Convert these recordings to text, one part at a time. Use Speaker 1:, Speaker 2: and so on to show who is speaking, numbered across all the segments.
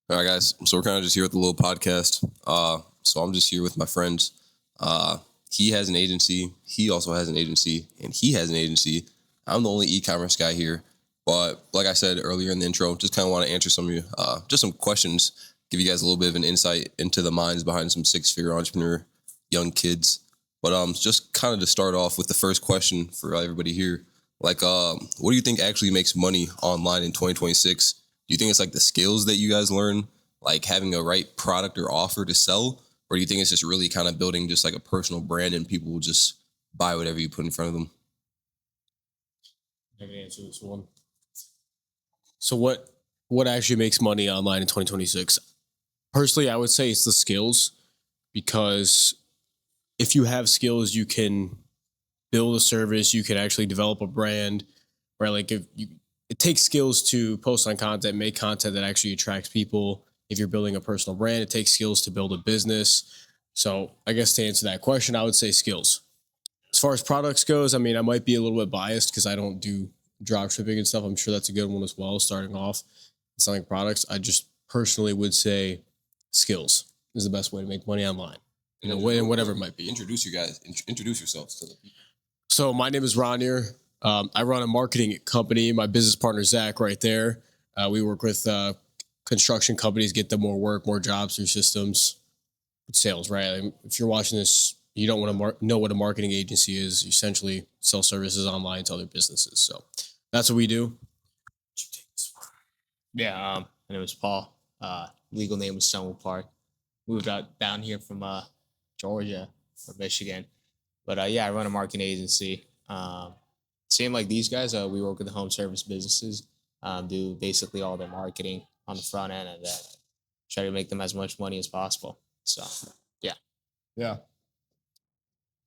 Speaker 1: All right, guys. So we're kind of just here with the little podcast. So I'm just here with my friends. He has an agency. He also has an agency, and he has an agency. I'm the only e-commerce guy here. But like I said earlier in the intro, just kind of want to answer some of you, just some questions, give you guys a little bit of an insight into the minds behind some six-figure entrepreneur young kids. But just kind of to start off with the first question for everybody here, like, what do you think actually makes money online in 2026? Do you think it's like the skills that you guys learn, like having a right product or offer to sell? Or do you think it's just really kind of building just like a personal brand and people will just buy whatever you put in front of them?
Speaker 2: I can answer this one. So what actually makes money online in 2026? Personally, I would say it's the skills, because if you have skills, you can build a service, you can actually develop a brand, right? Like it takes skills to post on content, make content that actually attracts people. If you're building a personal brand, it takes skills to build a business. So I guess to answer that question, I would say skills. As far as products goes, I mean, I might be a little bit biased because I don't do drop shipping and stuff. I'm sure that's a good one as well, starting off selling products. I just personally would say skills is the best way to make money online, in whatever it might be.
Speaker 1: Introduce you guys. Introduce yourselves to the people.
Speaker 2: So my name is Ronier. I run a marketing company. My business partner, Zach, right there. We work with construction companies, get them more work, more jobs through systems, sales, right? I mean, if you're watching this, you don't want to know what a marketing agency is. You essentially sell services online to other businesses. So that's what we do.
Speaker 3: Yeah, my name is Paul. Legal name is Stonewall Park. Moved out down here from Georgia or Michigan. But yeah, I run a marketing agency. Same like these guys, we work with the home service businesses, do basically all their marketing on the front end, and then try to make them as much money as possible. So, yeah.
Speaker 4: Yeah.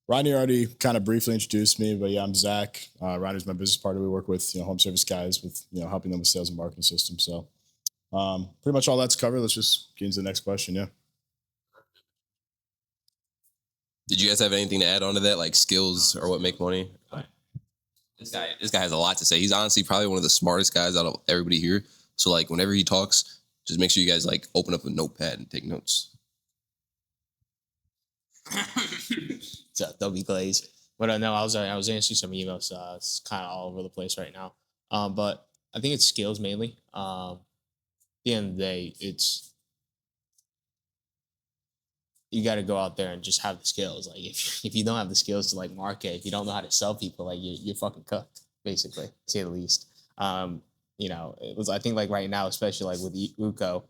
Speaker 4: Rodney already kind of briefly introduced me, but yeah, I'm Zach. Rodney's my business partner. We work with, home service guys with, helping them with sales and marketing systems. So pretty much all that's covered. Let's just get into the next question. Yeah.
Speaker 1: Did you guys have anything to add on to that, like skills or what make money? This guy has a lot to say. He's honestly probably one of the smartest guys out of everybody here. So like whenever he talks, just make sure you guys like open up a notepad and take notes.
Speaker 3: Don't be glazed. But no, I was answering some emails. It's kind of all over the place right now. But I think it's skills mainly. At the end of the day, you got to go out there and just have the skills. Like if you don't have the skills to like market, if you don't know how to sell people, like you're fucking cooked, basically, to say the least. I think like right now, especially like with UCO,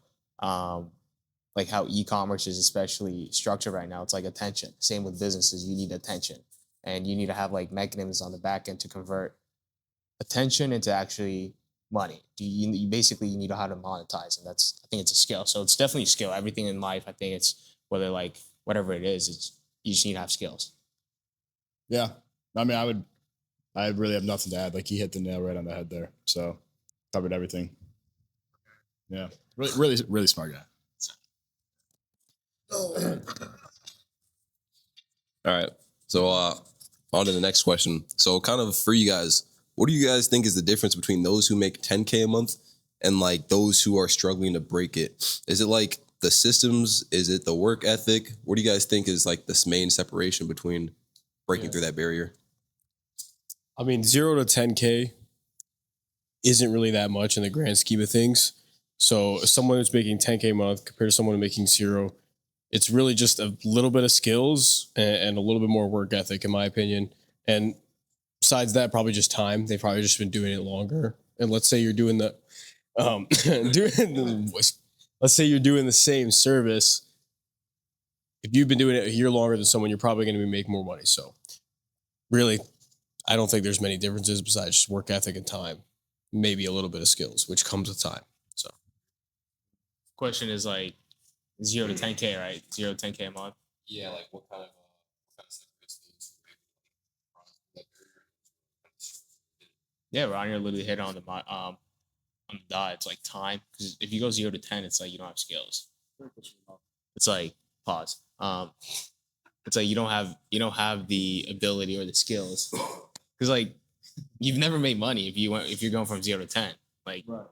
Speaker 3: like how e-commerce is especially structured right now, it's like attention. Same with businesses, you need attention, and you need to have like mechanisms on the back end to convert attention into actually money. You basically you need to know how to monetize, and I think it's a skill. So it's definitely a skill. Everything in life, I think it's whether like whatever it is, you just need to have skills.
Speaker 4: Yeah. I mean, I really have nothing to add. Like he hit the nail right on the head there. So covered everything. Yeah. Really, really, really smart guy.
Speaker 1: All right. So on to the next question. So kind of for you guys, what do you guys think is the difference between those who make 10K a month and like those who are struggling to break it? Is it like the systems? Is it the work ethic? What do you guys think is like this main separation between breaking through that barrier?
Speaker 2: I mean, 0 to 10K isn't really that much in the grand scheme of things. So someone who's making 10K a month compared to someone who's making 0, it's really just a little bit of skills and a little bit more work ethic, in my opinion. And besides that, probably just time. They've probably just been doing it longer. And let's say you're doing let's say you're doing the same service. If you've been doing it a year longer than someone, you're probably going to be making more money. So really, I don't think there's many differences besides just work ethic and time. Maybe a little bit of skills, which comes with time. So
Speaker 3: Question is like 0 to 10K, right? 0 to 10K a month.
Speaker 1: Yeah, like what kind of
Speaker 3: Yeah, Ronnie literally hit on the dot. It's like time, because if you go 0 to 10, it's like you don't have skills. It's like pause. It's like you don't have the ability or the skills, because like you've never made money if you're going from 0 to 10. Like, right.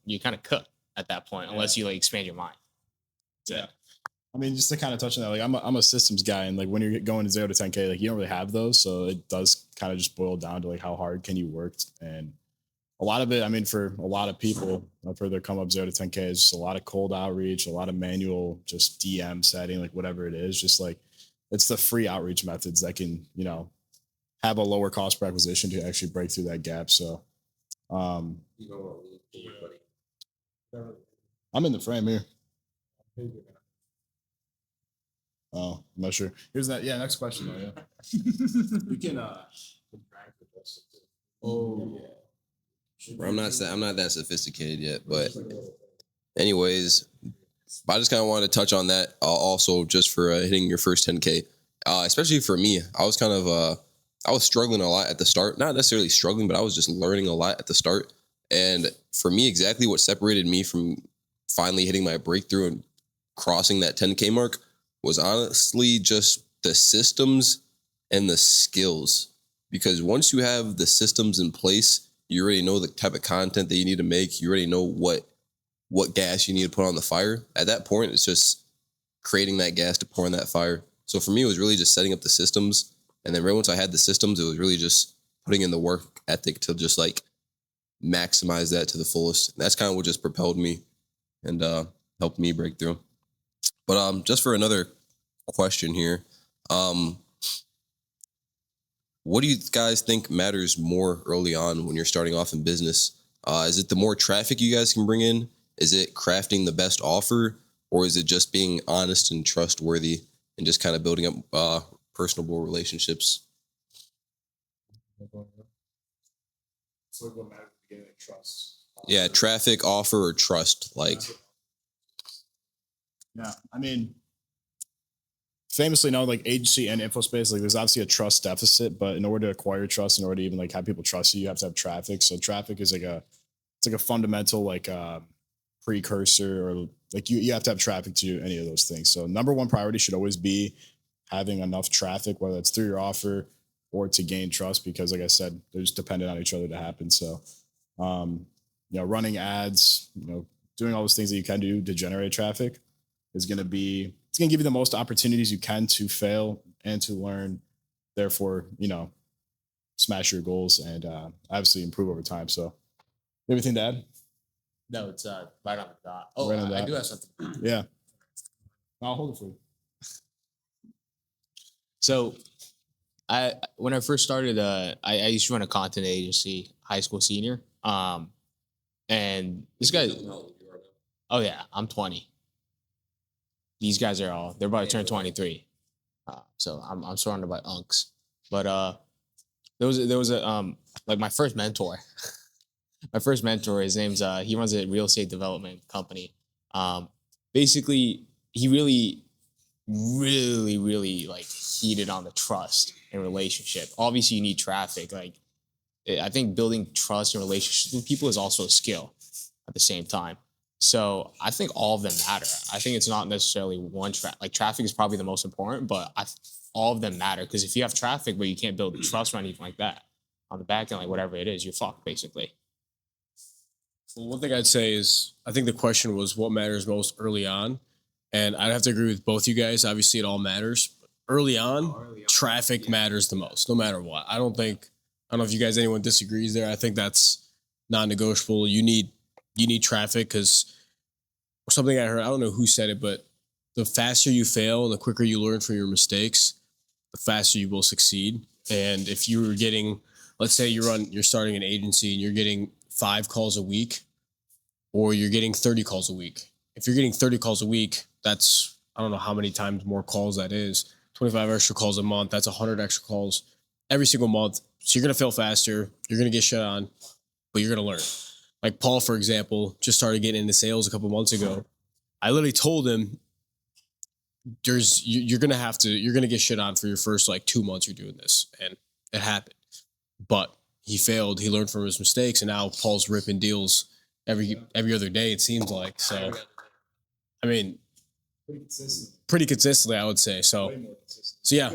Speaker 3: You're kind of cooked at that point, unless you like expand your mind.
Speaker 4: Yeah. I mean, just to kind of touch on that, like I'm a systems guy, and like when you're going to 0 to 10K, like you don't really have those, so it does kind of just boil down to like how hard can you work, and a lot of it, I mean, for a lot of people, I've heard they come up 0 to 10K is just a lot of cold outreach, a lot of manual, just DM setting, like whatever it is, just like it's the free outreach methods that can, you know, have a lower cost per acquisition to actually break through that gap. So, I'm in the frame here. Oh, I'm not sure. Here's that. Yeah, next question though. Yeah, you can interact with us. Oh yeah.
Speaker 1: I'm not that sophisticated yet, but anyways, I just kind of wanted to touch on that also just for hitting your first 10K, especially for me. I was kind of I was struggling a lot at the start, not necessarily struggling, but I was just learning a lot at the start. And for me, exactly what separated me from finally hitting my breakthrough and crossing that 10K mark was honestly just the systems and the skills. Because once you have the systems in place, you already know the type of content that you need to make. You already know what gas you need to put on the fire. At that point, it's just creating that gas to pour in that fire. So for me, it was really just setting up the systems. And then right once I had the systems, it was really just putting in the work ethic to just like maximize that to the fullest. And that's kind of what just propelled me and helped me break through. But just for another question here, what do you guys think matters more early on when you're starting off in business? Is it the more traffic you guys can bring in? Is it crafting the best offer? Or is it just being honest and trustworthy and just kind of building up personable relationships?
Speaker 4: So what matters at the beginning, trust.
Speaker 1: Yeah, traffic, offer, or trust. Like,
Speaker 4: yeah, I mean, famously known like agency and info space, like there's obviously a trust deficit, but in order to acquire trust, in order to even like have people trust you, you have to have traffic. So traffic is like a fundamental like precursor, or like you have to have traffic to do any of those things. So number one priority should always be having enough traffic, whether it's through your offer or to gain trust, because like I said, they're just dependent on each other to happen. So, you know, running ads, you know, doing all those things that you can do to generate traffic is going to be, it's going to give you the most opportunities you can to fail and to learn, therefore, you know, smash your goals and obviously improve over time. So anything to add?
Speaker 3: No, it's right on the dot. Oh,
Speaker 4: Right on
Speaker 3: I
Speaker 4: that.
Speaker 3: do have something.
Speaker 4: Yeah. I'll hold it for you.
Speaker 3: So when I first started, I used to run a content agency, high school senior. And this guy, oh yeah, I'm 20. These guys are they're about to turn 23. So I'm surrounded by unks. But there was a like my first mentor. My first mentor, his name's he runs a real estate development company. Basically, he really like heated on the trust and relationship. Obviously, you need traffic. Like, I think building trust and relationships with people is also a skill at the same time. So I think all of them matter. I think it's not necessarily one like traffic is probably the most important, but all of them matter, because if you have traffic but you can't build trust or anything like that on the back end, like whatever it is, you're fucked basically.
Speaker 2: Well, one thing I'd say is I think the question was what matters most early on. And I'd have to agree with both you guys. Obviously, it all matters. Early on, traffic matters the most, no matter what. I don't know if you guys, anyone disagrees there. I think that's non-negotiable. You need traffic, because something I heard, I don't know who said it, but the faster you fail and the quicker you learn from your mistakes, the faster you will succeed. And if you were getting, let's say you're starting an agency and you're getting 5 calls a week, or you're getting 30 calls a week. If you're getting 30 calls a week, that's, I don't know how many times more calls that is. 25 extra calls a month, that's 100 extra calls every single month. So you're going to fail faster. You're going to get shut on, but you're going to learn. Like Paul, for example, just started getting into sales a couple months ago. I literally told him, you're going to get shit on for your first like 2 months you're doing this. And it happened, but he failed. He learned from his mistakes. And now Paul's ripping deals every other day, it seems like. So, I mean, pretty consistently, I would say. So yeah.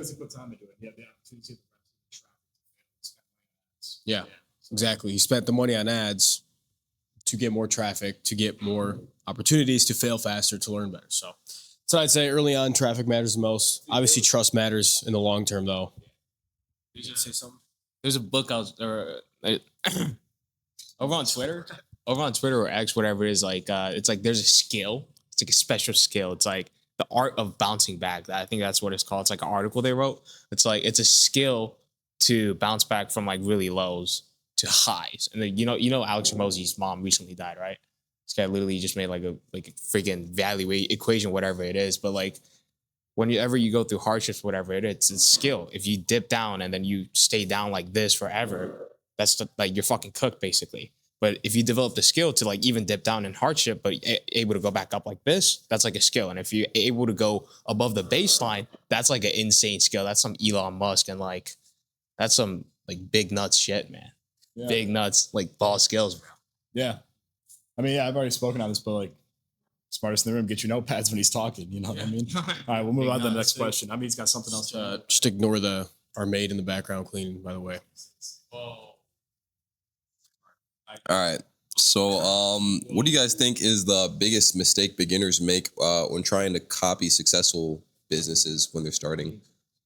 Speaker 2: Yeah, exactly. He spent the money on ads to get more traffic, to get more opportunities to fail faster, to learn better. So I'd say early on, traffic matters the most. Obviously, trust matters in the long term, though. Did you say something?
Speaker 3: There's a book out there over on Twitter or X, whatever it is. Like, it's like there's a skill. It's like a special skill. It's like the art of bouncing back. I think that's what it's called. It's like an article they wrote. It's like it's a skill to bounce back from like really lows to highs. And then Alex Hormozi's mom recently died, right? This guy literally just made like a freaking value equation, whatever it is. But like whenever you go through hardships, whatever it is, it's skill. If you dip down and then you stay down like this forever, that's like you're fucking cooked basically. But if you develop the skill to like even dip down in hardship, but able to go back up like this, that's like a skill. And if you're able to go above the baseline, that's like an insane skill. That's some Elon Musk and like that's some like big nuts shit, man. Yeah. Big nuts, like ball skills, bro.
Speaker 4: Yeah. I mean, yeah, I've already spoken on this, but like smartest in the room, get your notepads when he's talking. You know what I mean? All right, we'll move on to the next question. I mean, he's got something else.
Speaker 2: Just ignore our maid in the background cleaning, by the way.
Speaker 1: All right. So, what do you guys think is the biggest mistake beginners make when trying to copy successful businesses when they're starting?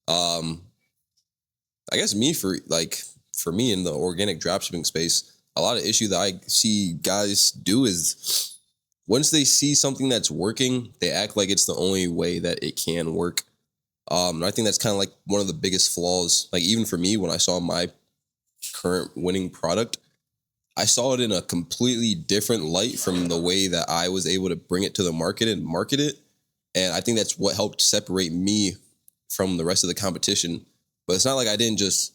Speaker 1: I guess for me in the organic dropshipping space, a lot of issue that I see guys do is once they see something that's working, they act like it's the only way that it can work. And I think that's kind of like one of the biggest flaws. Like even for me, when I saw my current winning product, I saw it in a completely different light from the way that I was able to bring it to the market and market it. And I think that's what helped separate me from the rest of the competition. But it's not like I didn't just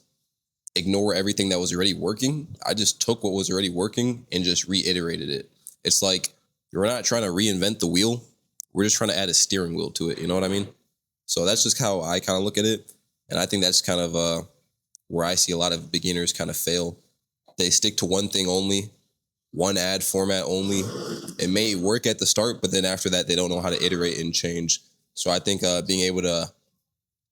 Speaker 1: ignore everything that was already working. I just took what was already working and just reiterated it. It's like, we're not trying to reinvent the wheel. We're just trying to add a steering wheel to it. You know what I mean? So that's just how I kind of look at it. And I think that's kind of where I see a lot of beginners kind of fail. They stick to one thing only, one ad format only. It may work at the start, but then after that, they don't know how to iterate and change. So I think being able to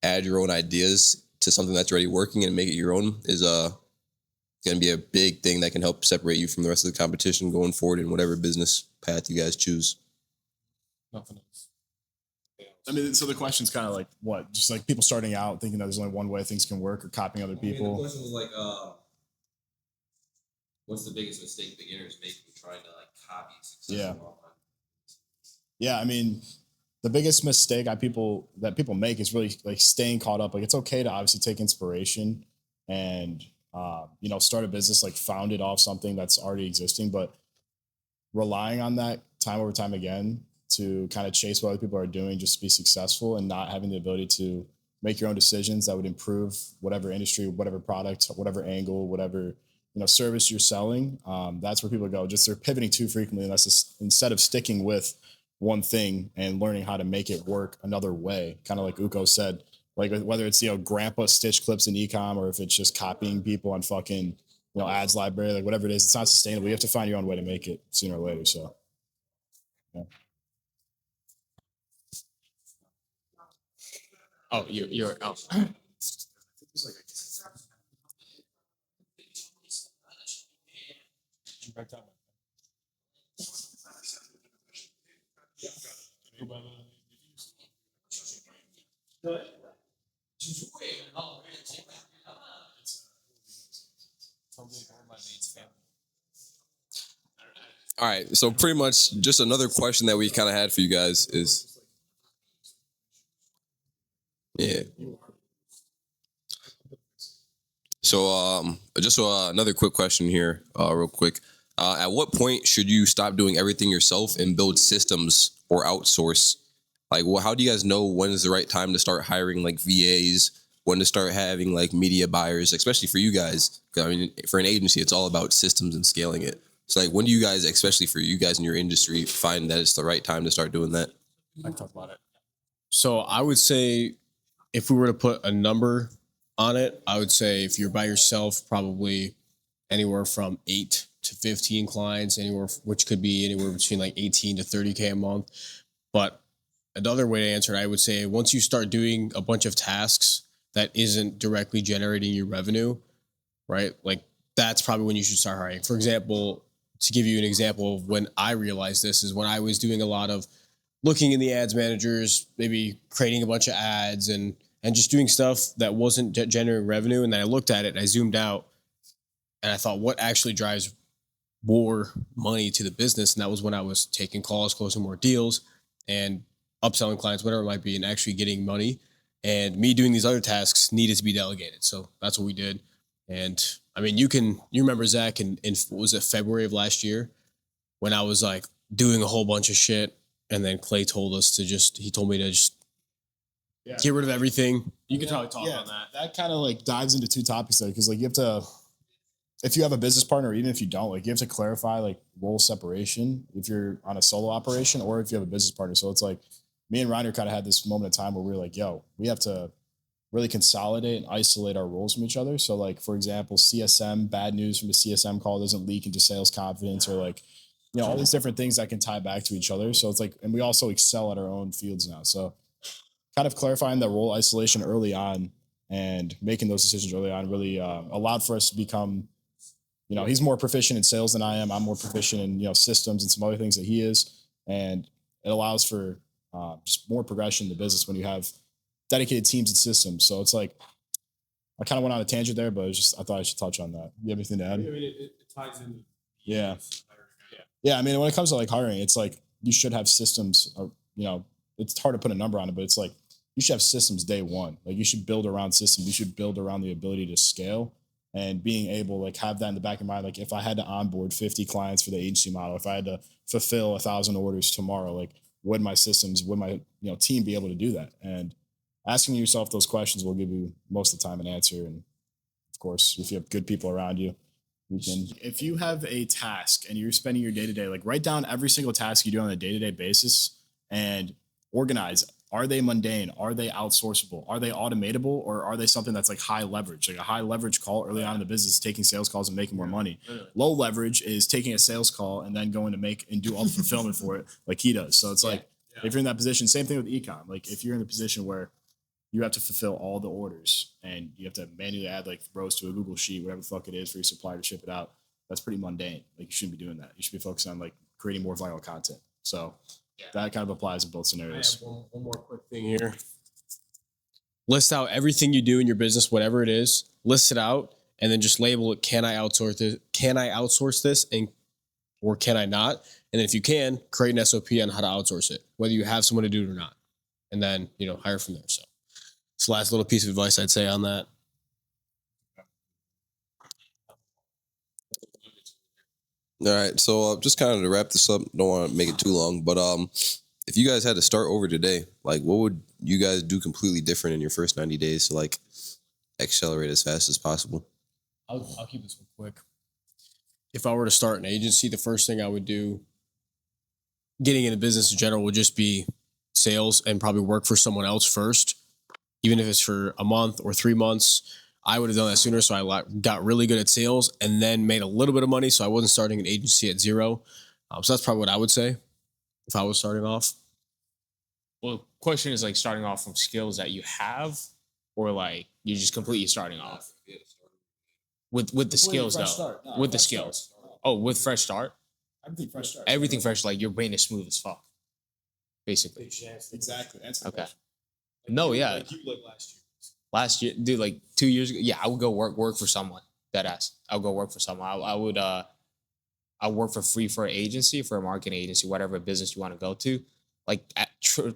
Speaker 1: add your own ideas to something that's already working and make it your own is going to be a big thing that can help separate you from the rest of the competition going forward in whatever business path you guys choose.
Speaker 2: Nothing else.
Speaker 4: I mean, so the question's kind of like what? Just like people starting out thinking that there's only one way things can work or copying other people.
Speaker 1: The question was like, what's the biggest mistake beginners make when trying to like copy successful online?
Speaker 4: Yeah, I mean, the biggest mistake people make is really like staying caught up. Like it's okay to obviously take inspiration and start a business, like found it off something that's already existing, but relying on that time over time again to kind of chase what other people are doing just to be successful and not having the ability to make your own decisions that would improve whatever industry, whatever product, whatever angle, whatever service you're selling. That's where people go. Just they're pivoting too frequently, and that's just, instead of sticking with one thing and learning how to make it work another way. Kind of like Uko said, like whether it's grandpa stitch clips in ecom or if it's just copying people on fucking ads library, like whatever it is, it's not sustainable. You have to find your own way to make it sooner or later. So yeah.
Speaker 3: Oh, you're oh.
Speaker 1: All right. So pretty much just another question that we kind of had for you guys is, yeah. So another quick question here, real quick. At what point should you stop doing everything yourself and build systems or outsource? Like, how do you guys know when is the right time to start hiring like VAs, when to start having like media buyers, especially for you guys? I mean, for an agency, it's all about systems and scaling it. So like, when do you guys, especially for you guys in your industry, find that it's the right time to start doing that?
Speaker 2: I can talk about it. So I would say if we were to put a number on it, I would say if you're by yourself, probably anywhere from 8 to 15 clients, which could be anywhere between like 18 to 30K a month. But another way to answer it, I would say once you start doing a bunch of tasks that isn't directly generating your revenue, right? Like that's probably when you should start hiring. For example, to give you an example of when I realized this is when I was doing a lot of looking in the ads managers, maybe creating a bunch of ads and just doing stuff that wasn't generating revenue. And then I looked at it and I zoomed out and I thought, what actually drives more money to the business? And that was when I was taking calls, closing more deals, and upselling clients, whatever it might be, and actually getting money. And me doing these other tasks needed to be delegated. So that's what we did. And I mean, you remember Zach in what was it, February of last year, when I was like doing a whole bunch of shit. And then Clay told he told me to just get rid of everything. You could probably talk about that.
Speaker 4: That kind of like dives into two topics there. Cause like you have to, if you have a business partner, or even if you don't, like you have to clarify like role separation if you're on a solo operation or if you have a business partner. So it's like me and Reiner kind of had this moment of time where we were like, yo, we have to really consolidate and isolate our roles from each other. So like, for example, CSM, bad news from a CSM call doesn't leak into sales confidence, or like, you know, all these different things that can tie back to each other. So it's like, and we also excel at our own fields now. So kind of clarifying that role isolation early on and making those decisions early on really allowed for us to become, you know, he's more proficient in sales than I am. I'm more proficient in, you know, systems and some other things that he is. And it allows for just more progression in the business when you have dedicated teams and systems. So it's like, I kind of went on a tangent there, but I thought I should touch on that. You have anything to add?
Speaker 2: I mean, it ties in.
Speaker 4: Yeah. Yeah. I mean, when it comes to like hiring, it's like, you should have systems, you know, it's hard to put a number on it, but it's like, you should have systems day one. Like you should build around systems. You should build around the ability to scale and being able to like have that in the back of your mind. Like if I had to onboard 50 clients for the agency model, if I had to fulfill 1,000 orders tomorrow, like would my team be able to do that? And asking yourself those questions will give you most of the time an answer. And of course, if you have good people around you, you can. If you have a task and you're spending your day-to-day, like write down every single task you do on a day-to-day basis and organize. Are they mundane? Are they outsourceable? Are they automatable? Or are they something that's like high leverage? Like a high leverage call early on in the business is taking sales calls and making more money. Low leverage is taking a sales call and then going to make and do all the fulfillment for it like he does. So it's like, if you're in that position, same thing with ecom. Like if you're in the position where you have to fulfill all the orders and you have to manually add like rows to a Google sheet, whatever the fuck it is for your supplier to ship it out, that's pretty mundane. Like you shouldn't be doing that. You should be focusing on like creating more viral content. So that kind of applies in both scenarios.
Speaker 2: I have one more quick thing here. List out everything you do in your business, whatever it is. List it out, and then just label it. Can I outsource this? Can I outsource this? Or can I not? And then if you can, create an SOP on how to outsource it, whether you have someone to do it or not. And then hire from there. So it's the last little piece of advice I'd say on that.
Speaker 1: All right, so just kind of to wrap this up, don't want to make it too long, but if you guys had to start over today, like what would you guys do completely different in your first 90 days to like accelerate as fast as possible?
Speaker 2: I'll keep this one quick. If I were to start an agency, the first thing I would do, getting into business in general, would just be sales and probably work for someone else first, even if it's for a month or 3 months. I would have done that sooner, so I got really good at sales and then made a little bit of money, so I wasn't starting an agency at zero. So that's probably what I would say if I was starting off.
Speaker 3: Well, the question is like starting off from skills that you have, or like you're just completely starting off with the skills though. No, with the skills. Start. Oh, with fresh start.
Speaker 4: Everything fresh start.
Speaker 3: Everything fresh. Like your brain is smooth as fuck, basically.
Speaker 4: Exactly.
Speaker 3: Okay. No, yeah.
Speaker 2: Like you like last year.
Speaker 3: Last year, dude, like 2 years ago, yeah, I would go work for someone. Deadass. I would go work for someone. I work for free for an agency, for a marketing agency, whatever business you want to go to. Like,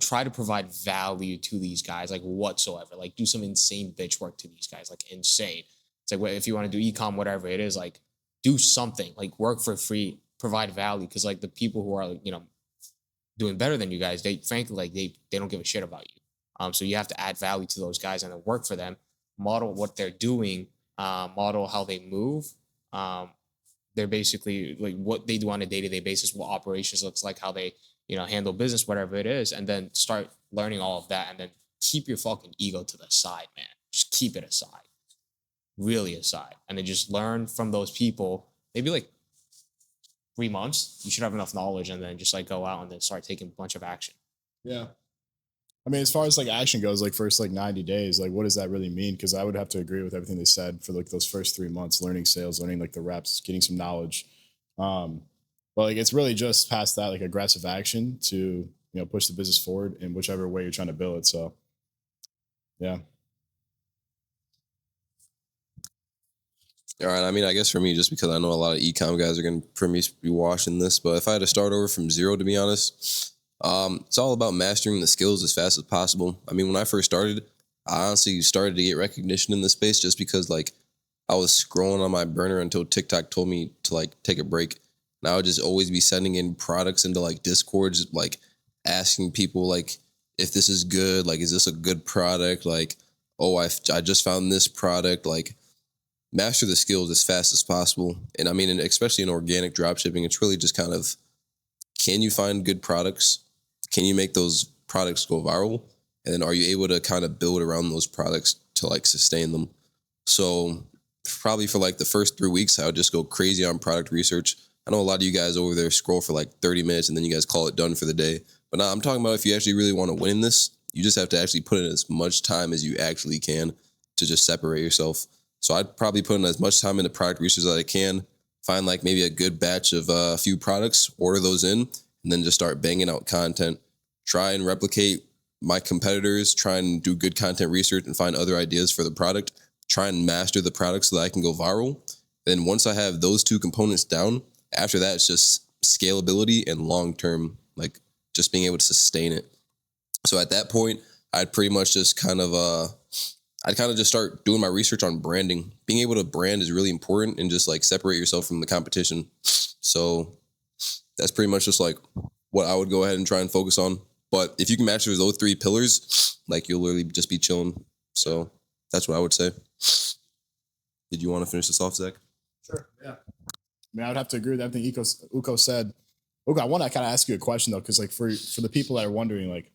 Speaker 3: try to provide value to these guys, like whatsoever. Like, do some insane bitch work to these guys, like insane. It's like, if you want to do e-com, whatever it is, like, do something. Like, work for free, provide value, because like the people who are doing better than you guys, they frankly like they don't give a shit about you. So you have to add value to those guys and then work for them, model what they're doing, model how they move. They're basically like what they do on a day-to-day basis, what operations looks like, how they, handle business, whatever it is, and then start learning all of that, and then keep your fucking ego to the side, man. Just keep it aside, really aside, and then just learn from those people. Maybe like 3 months, you should have enough knowledge, and then just like go out and then start taking a bunch of action.
Speaker 4: Yeah. I mean, as far as like action goes, like first like 90 days, like what does that really mean? Because I would have to agree with everything they said for like those first 3 months, learning sales, learning like the reps, getting some knowledge. But like it's really just past that like aggressive action to, you know, push the business forward in whichever way you're trying to build it. So yeah.
Speaker 1: All right. I mean, I guess for me, just because I know a lot of e-com guys are going to pretty much be watching this, but if I had to start over from zero, to be honest, it's all about mastering the skills as fast as possible. I mean, when I first started, I honestly started to get recognition in this space just because like I was scrolling on my burner until TikTok told me to like take a break. And I would just always be sending in products into like Discords, like asking people like if this is good, like is this a good product? Like, oh, I just found this product, like master the skills as fast as possible. And I mean, especially in organic drop shipping, it's really just kind of, can you find good products? Can you make those products go viral? And then are you able to kind of build around those products to like sustain them? So probably for like the first 3 weeks, I would just go crazy on product research. I know a lot of you guys over there scroll for like 30 minutes and then you guys call it done for the day. But now I'm talking about if you actually really want to win in this, you just have to actually put in as much time as you actually can to just separate yourself. So I'd probably put in as much time into product research as I can, find like maybe a good batch of a few products, order those in, and then just start banging out content. Try and replicate my competitors, try and do good content research and find other ideas for the product. Try and master the product so that I can go viral. Then once I have those two components down, after that, it's just scalability and long-term, like just being able to sustain it. So at that point, I'd pretty much just I'd kind of just start doing my research on branding. Being able to brand is really important and just like separate yourself from the competition. So that's pretty much just like what I would go ahead and try and focus on. But if you can master those 3 pillars, like you'll literally just be chilling. So that's what I would say. Did you want to finish this off, Zach?
Speaker 4: Sure. Yeah. I mean, I would have to agree with everything Uko said. Uko, I want to kind of ask you a question though, because like for the people that are wondering, like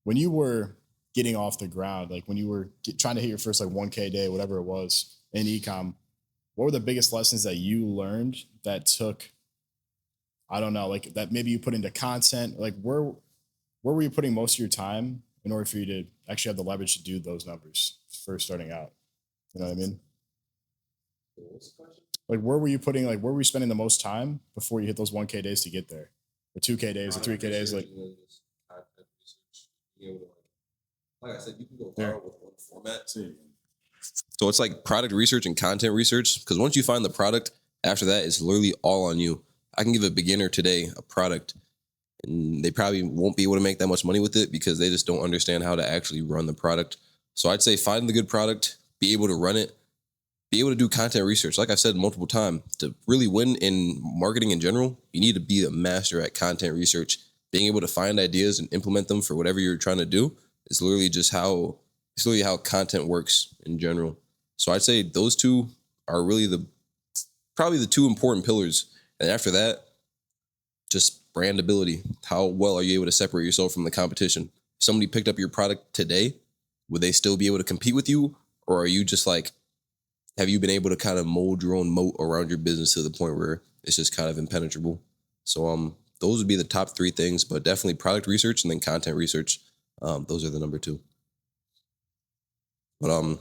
Speaker 4: when you were getting off the ground, like when you were trying to hit your first like 1K day, whatever it was in ecom, what were the biggest lessons that you learned that took, I don't know, like that maybe you put into content? Like where were you putting most of your time in order for you to actually have the leverage to do those numbers first starting out? You know what I mean? Like where were you spending the most time before you hit those 1K days to get there? Or 2K days, or 3K days? Like
Speaker 1: I said, you can go viral with one format. So it's like product research and content research. Because once you find the product, after that, it's literally all on you. I can give a beginner today a product, and they probably won't be able to make that much money with it because they just don't understand how to actually run the product. So I'd say find the good product, be able to run it, be able to do content research. Like I've said multiple times, to really win in marketing in general, you need to be a master at content research. Being able to find ideas and implement them for whatever you're trying to do. It's literally how content works in general. So I'd say those two are really probably the 2 important pillars. And after that, just brandability. How well are you able to separate yourself from the competition? If somebody picked up your product today, would they still be able to compete with you? Or are you just like, have you been able to kind of mold your own moat around your business to the point where it's just kind of impenetrable? So those would be the top 3 things, but definitely product research and then content research. Those are the number 2. But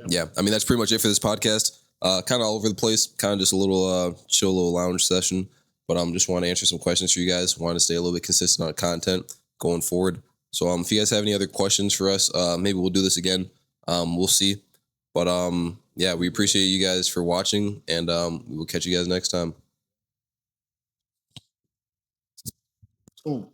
Speaker 1: yeah, I mean that's pretty much it for this podcast. Kind of all over the place, kind of just a little chill, little lounge session. But just want to answer some questions for you guys. Want to stay a little bit consistent on content going forward. So if you guys have any other questions for us, maybe we'll do this again. We'll see. But yeah, we appreciate you guys for watching, and we will catch you guys next time.
Speaker 4: Ooh.